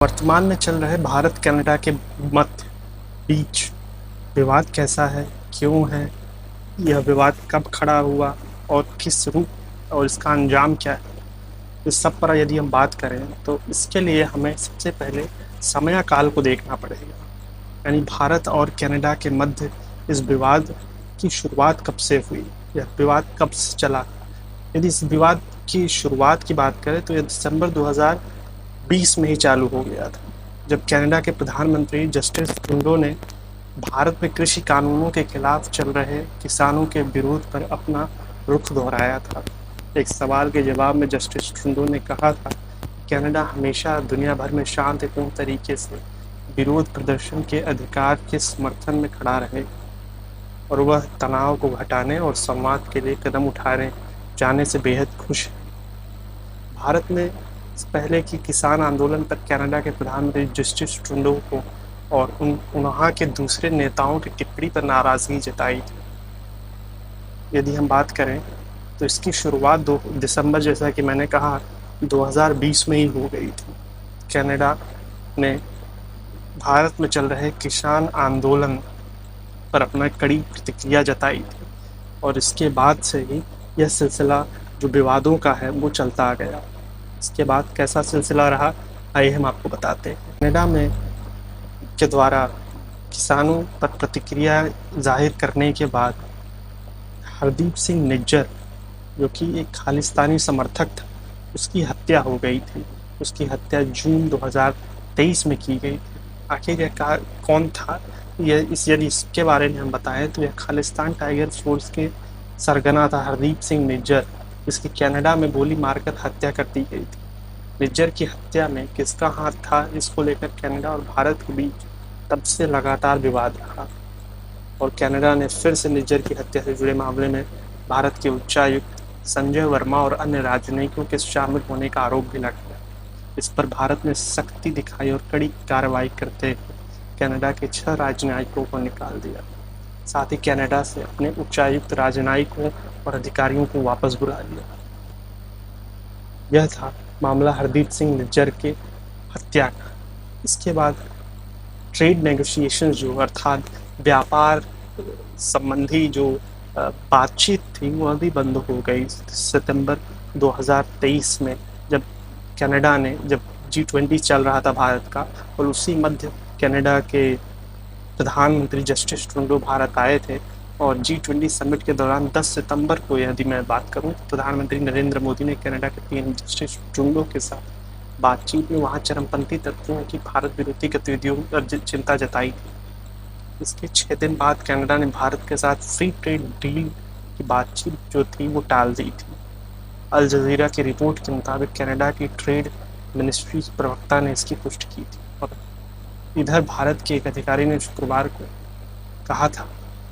वर्तमान में चल रहे भारत कनाडा के मध्य बीच विवाद कैसा है, क्यों है, यह विवाद कब खड़ा हुआ और किस रूप और इसका अंजाम क्या है, इस सब पर यदि हम बात करें तो इसके लिए हमें सबसे पहले समय काल को देखना पड़ेगा। यानी भारत और कनाडा के मध्य इस विवाद की शुरुआत कब से हुई, यह विवाद कब से चला। यदि इस विवाद की शुरुआत की बात करें तो यह दिसंबर 2020 में ही चालू हो गया था, जब कनाडा के प्रधानमंत्री जस्टिन ट्रूडो ने भारत में कृषि कानूनों के खिलाफ चल रहे किसानों के विरोध पर अपना रुख दोहराया था। एक सवाल के जवाब में जस्टिस ट्रूडो ने कहा था कि कनाडा हमेशा दुनिया भर में शांतिपूर्ण तरीके से विरोध प्रदर्शन के अधिकार के समर्थन में खड़ा रहे और वह तनाव को घटाने और संवाद के लिए कदम उठाने जाने से बेहद खुश है। भारत में पहले की किसान आंदोलन पर कनाडा के प्रधानमंत्री जस्टिन ट्रूडो को और वहाँ के दूसरे नेताओं की टिप्पणी पर नाराजगी जताई थी। यदि हम बात करें तो इसकी शुरुआत 2 दिसंबर, जैसा कि मैंने कहा, 2020 में ही हो गई थी। कनाडा ने भारत में चल रहे किसान आंदोलन पर अपना कड़ी प्रतिक्रिया जताई थी और इसके बाद से ही यह सिलसिला जो विवादों का है वो चलता आ गया। इसके बाद कैसा सिलसिला रहा, आइए हम आपको बताते हैं। कनाडा में के द्वारा किसानों पर प्रतिक्रिया जाहिर करने के बाद हरदीप सिंह निज्जर, जो कि एक खालिस्तानी समर्थक था, उसकी हत्या हो गई थी। उसकी हत्या जून 2023 में की गई थी। आखिर यह कौन था, यदि इसके बारे में हम बताएं तो यह खालिस्तान टाइगर फोर्स के सरगना था हरदीप सिंह निज्जर, जिसकी कनाडा में गोली मारकर हत्या कर दी गई थी। निज्जर की हत्या में किसका हाथ था, इसको लेकर कनाडा और भारत के बीच तब से लगातार विवाद रहा और कनाडा ने फिर से निज्जर की हत्या से जुड़े मामले में भारत के उच्चायुक्त संजय वर्मा और अन्य राजनयिकों के शामिल होने का आरोप भी लगाया। इस पर भारत ने सख्ती दिखाई और कड़ी कार्रवाई करते हुए कनाडा के 6 राजनयिकों को निकाल दिया। साथ ही कनाडा से अपने उच्चायुक्त राजनयिकों और अधिकारियों को वापस बुला लिया। यह था मामला हरदीप सिंह निज्जर के हत्या का। इसके बाद ट्रेड नेगोशिएशन जो अर्थात व्यापार संबंधी जो बातचीत थी वह भी बंद हो गई सितंबर 2023 में, जब कनाडा ने जब G20 चल रहा था भारत का, और उसी मध्य कनाडा के प्रधानमंत्री जस्टिन ट्रूडो भारत आए थे और G20 समिट के दौरान 10 सितंबर को यदि मैं बात करूं तो प्रधानमंत्री नरेंद्र मोदी ने कनाडा के पीएम जस्टिन ट्रूडो के साथ बातचीत में वहां चरमपंथी तत्वों की भारत विरोधी गतिविधियों पर चिंता जताई थी। इसके 6 दिन बाद कनाडा ने भारत के साथ फ्री ट्रेड डील की बातचीत जो थी वो टाल दी थी। अल जजीरा की रिपोर्ट के मुताबिक कनाडा की ट्रेड मिनिस्ट्री प्रवक्ता ने इसकी पुष्टि की थी और इधर भारत के एक अधिकारी ने शुक्रवार को कहा था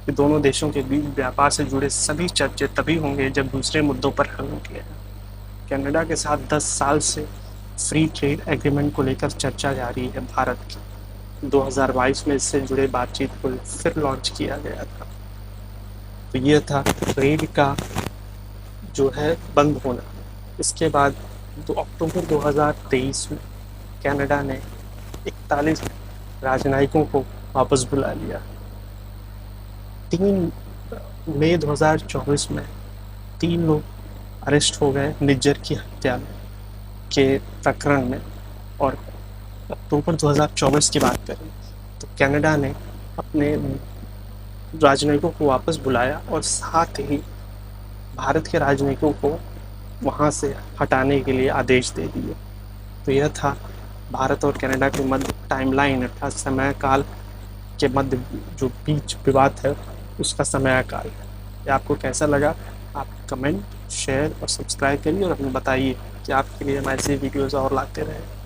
कि दोनों देशों के बीच व्यापार से जुड़े सभी चर्चे तभी होंगे जब दूसरे मुद्दों पर हल होंगे। कनाडा के साथ 10 साल से फ्री ट्रेड एग्रीमेंट को लेकर चर्चा जारी है। भारत की 2022 में इससे जुड़े बातचीत को फिर लॉन्च किया गया था। तो यह था ट्रेड का जो है बंद होना। इसके बाद 2 अक्टूबर 2023 में कनाडा ने 41 राजनयिकों को वापस बुला लिया। 3 मई 2024 में 3 लोग अरेस्ट हो गए निज्जर की हत्या के प्रकरण में। और अक्टूबर 2024 की बात करें तो कनाडा ने अपने राजनयिकों को वापस बुलाया और साथ ही भारत के राजनयिकों को वहां से हटाने के लिए आदेश दे दिए। तो यह था भारत और कनाडा के मध्य टाइमलाइन अर्थात समय काल के मध्य जो बीच विवाद है उसका समय काल। ये आपको कैसा लगा, आप कमेंट, शेयर और सब्सक्राइब करिए और हमें बताइए कि आपके लिए हम ऐसे वीडियोज़ और लाते रहें।